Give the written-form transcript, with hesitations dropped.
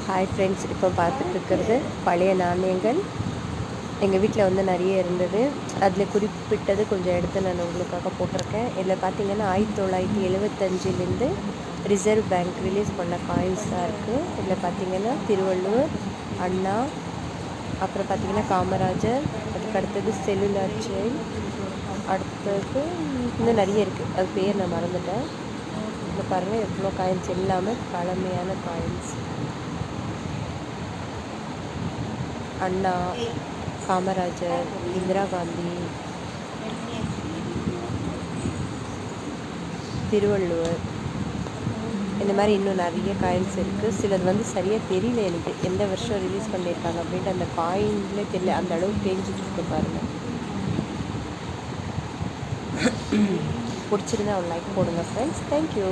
Hi friends, இப்போ பார்த்துட்ருக்கிறது பழைய நாணயங்கள். எங்கள் வீட்டில் வந்து நிறைய இருந்தது. அதில் குறிப்பிட்டது கொஞ்சம் எடுத்து நான் உங்களுக்காக போட்டிருக்கேன். இதில் பார்த்தீங்கன்னா 1975லேருந்து ரிசர்வ் பேங்க் ரிலீஸ் பண்ண காயின்ஸாக இருக்குது. இதில் பார்த்தீங்கன்னா திருவள்ளுவர், அண்ணா, அப்புறம் பார்த்தீங்கன்னா காமராஜர், அதுக்கு அடுத்தது செல்லுலார் செயின், அடுத்தது இன்னும் நிறைய இருக்குது. அது பேர் நான் மறந்துட்டேன். இதில் பாருங்கள் எவ்வளோ காயின்ஸ், எல்லாமே பழமையான காயின்ஸ். அண்ணா, காமராஜர், இந்திரா காந்தி, திருவள்ளுவர், இந்த மாதிரி இன்னும் நிறைய காயின்ஸ் இருக்குது. சிலது வந்து சரியாக தெரியல எனக்கு, எந்த வருஷம் ரிலீஸ் பண்ணியிருக்காங்க அப்படின்ட்டு அந்த காயின்லே தெரியல. அந்த அளவுக்கு தேஞ்சிட்டு இருக்கு பாருங்கள். பிடிச்சிருந்தா ஒரு லைக் போடுங்க ஃப்ரெண்ட்ஸ். தேங்க்யூ.